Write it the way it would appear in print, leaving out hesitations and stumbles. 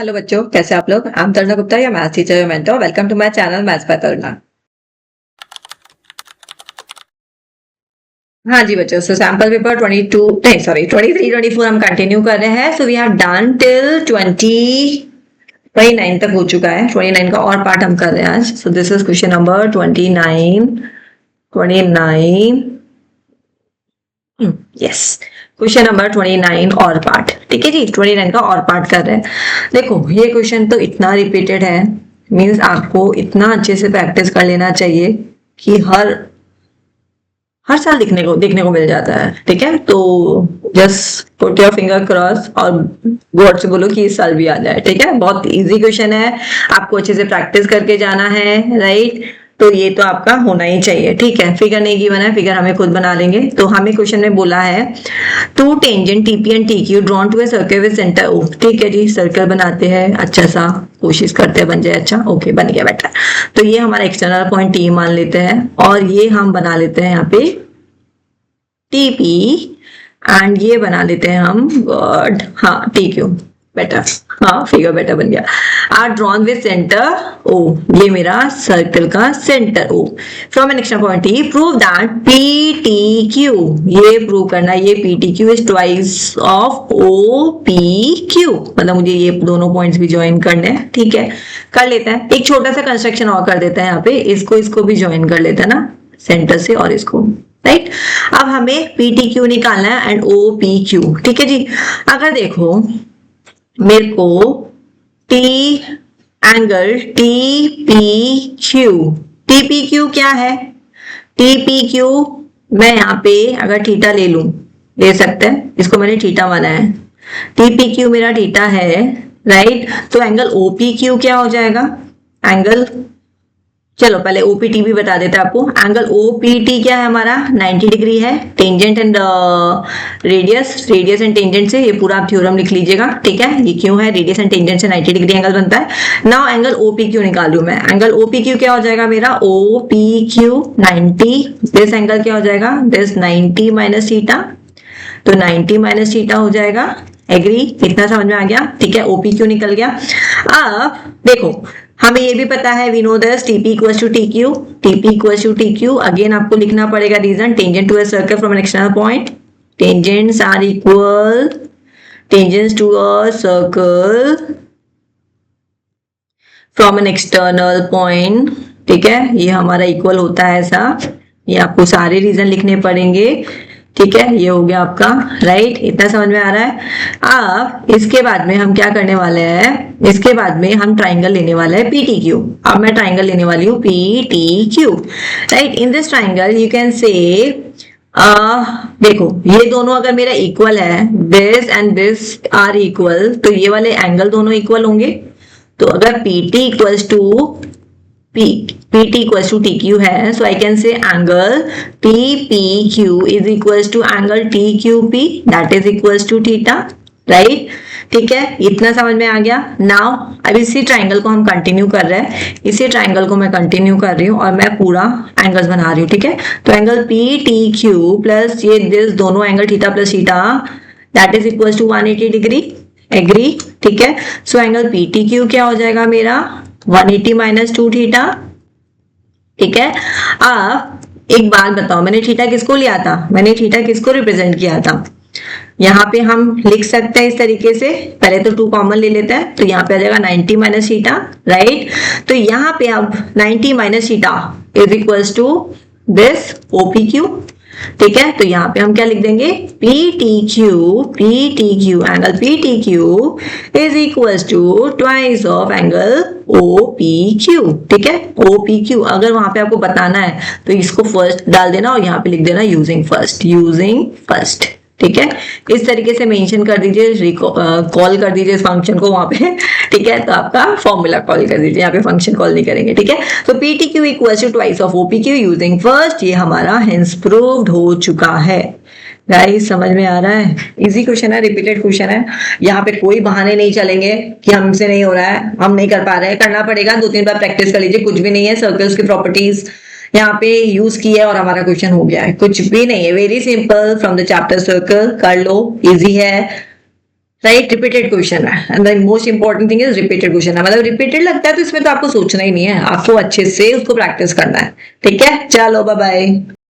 Hello बच्चों, कैसे आप लोग। आई एम तरुणा गुप्ता, या मैथ्स टीचर या mentor. Welcome to my channel maths by Taruna. हाँ जी बच्चों, सो सैंपल पेपर 22 नहीं सॉरी 23 24 हम कंटिन्यू कर रहे हैं। So we have done till 29 तक हो चुका है। 29 का और पार्ट हम कर रहे हैं आज। So this is question number 29 yes, question number 29 और पार्ट। ठीक है जी, 29 का और पार्ट कर रहे हैं। देखो ये क्वेश्चन तो इतना रिपीटेड है, मींस आपको इतना अच्छे से प्रैक्टिस कर लेना चाहिए कि हर साल देखने को मिल जाता है। ठीक है, तो just put your finger cross और गॉड से बोलो कि इस साल भी आ जाए। ठीक है, बहुत इजी क्वेश्चन है, आपको अच्छे से प्रैक्टिस करके जाना है। राइट, तो ये तो आपका होना ही चाहिए। ठीक है, फिगर नहीं गिवन है, फिगर हमें खुद बना लेंगे। तो हमें क्वेश्चन में बोला है two tangent TP and TQ drawn to a circle with centre O. ठीक है जी, सर्कल बनाते हैं, अच्छा सा कोशिश करते हैं बन जाए। अच्छा, ओके बन गया बेटा। तो ये हमारा एक्सटर्नल पॉइंट टी मान लेते हैं और ये हम बना लेते हैं यहाँ पे टीपी एंड ये बना लेते हैं हम वर्ड हाँ टी क्यू। बेटर, हाँ फिगर बेटर बन गया। Are drawn with centre O, ये मेरा सर्कल का centre O from an external point T. Prove that P T Q, ये प्रूव करना है ये P T Q is twice of O P Q, मतलब मुझे ये दोनों पॉइंट्स भी ज्वाइन करने हैं। ठीक है, कर लेते हैं। एक छोटा सा कंस्ट्रक्शन और कर देता है यहाँ पे, इसको भी ज्वाइन कर लेते हैं ना सेंटर से और इसको। राइट, अब हमें पी टी क्यू निकालना है एंड ओ पी क्यू। ठीक है जी, अगर देखो मेरे को T angle T P Q क्या है, टी पी क्यू मैं यहाँ पे अगर थीटा ले सकते हैं, इसको मैंने थीटा माना है। टी पी क्यू मेरा थीटा है। राइट, तो एंगल ओ पी क्यू क्या हो जाएगा, एंगल चलो पहले ओपीटी भी बता देते हैं आपको। एंगल ओपीटी क्या है हमारा 90 डिग्री है। Tangent and radius and tangent से ये पूरा आप थ्योरम लिख लीजिएगा। ठीक है, ये क्यों है, रेडियस एंड टेंजेंट से 90 डिग्री एंगल बनता है। नाउ एंगल ओपीक्यू निकाल लूं मैं। एंगल ओपीक्यू क्या हो जाएगा मेरा, ओपीक्यू 90, दिस एंगल क्या हो जाएगा, दिस 90 माइनस थीटा, तो 90 माइनस थीटा हो जाएगा। एग्री, इतना समझ में आ गया। ठीक है, ओपी क्यू निकल गया। अब देखो हमें ये भी पता है, we know this TP equals to T Q. Again आपको लिखना पड़ेगा reason, tangent to a circle from an external point, tangents are equal, tangents to a circle from an external point. ठीक है, ये हमारा इक्वल होता है ऐसा, ये आपको सारे रीजन लिखने पड़ेंगे। ठीक है, ये हो गया आपका। राइट, इतना समझ में आ रहा है। अब इसके बाद में हम क्या करने वाले हैं, इसके बाद में हम ट्राइंगल लेने वाले हैं पी टी क्यू। अब मैं ट्राइंगल लेने वाली हूँ P T Q. Right, in this triangle you can say देखो ये दोनों अगर मेरा इक्वल है, this and this are equal, तो ये वाले एंगल दोनों इक्वल होंगे। तो अगर P T equals to PT equals to TQ है, so I can say angle TPQ is equals to angle TQP, that is equals to theta, right? ठीक है, इतना समझ में आ गया। नाउ अब इसी ट्राइंगल को हम कंटिन्यू कर रहे हैं, इसी ट्राइंगल को मैं कंटिन्यू कर रही हूँ और मैं पूरा एंगल्स बना रही हूँ। ठीक है, तो एंगल PTQ प्लस ये दिस दोनों angle theta plus theta, that is equals to 180 degree. Agree, ठीक है। सो एंगल PTQ क्या हो जाएगा मेरा 180 माइनस 2 थीटा। ठीक है, अब एक बात बताओ, मैंने थीटा किसको लिया था, मैंने थीटा किसको रिप्रेजेंट किया था। यहाँ पे हम लिख सकते हैं इस तरीके से, पहले तो 2 कॉमन ले लेते हैं, तो यहाँ पे आ जाएगा 90 माइनस थीटा। राइट, तो यहाँ पे अब 90 minus theta is equals to this OPQ। ठीक है, तो यहाँ पे हम क्या लिख देंगे, PTQ angle PTQ is equals to twice of angle OPQ। ठीक है, OPQ अगर वहां पे आपको बताना है तो इसको फर्स्ट डाल देना और यहाँ पे लिख देना यूजिंग फर्स्ट। ठीक है, इस तरीके से मेंशन कर दीजिए, कॉल कर दीजिए इस फंक्शन को वहां पे। ठीक है, तो आपका फॉर्मूला कॉल कर दीजिए, यहाँ पे फंक्शन कॉल नहीं करेंगे। ठीक है, तो PTQ equals to twice of OPQ using first, ये हमारा हेंस प्रूव्ड हो चुका है। गाइस समझ में आ रहा है, इजी क्वेश्चन है, रिपीटेड क्वेश्चन है, यहाँ पे कोई बहाने नहीं चलेंगे कि हमसे नहीं हो रहा है, हम नहीं कर पा रहे हैं। करना पड़ेगा, 2-3 बार प्रैक्टिस कर लीजिए, कुछ भी नहीं है। सर्कल्स की प्रॉपर्टीज यहाँ पे यूज की है और हमारा क्वेश्चन हो गया है, कुछ भी नहीं है, very simple from the chapter circle. कर लो, इजी है। राइट, रिपीटेड क्वेश्चन है and the most important thing is repeated question है, मतलब रिपीटेड लगता है तो इसमें तो आपको सोचना ही नहीं है, आपको अच्छे से उसको प्रैक्टिस करना है। ठीक है, चलो बाय बाय।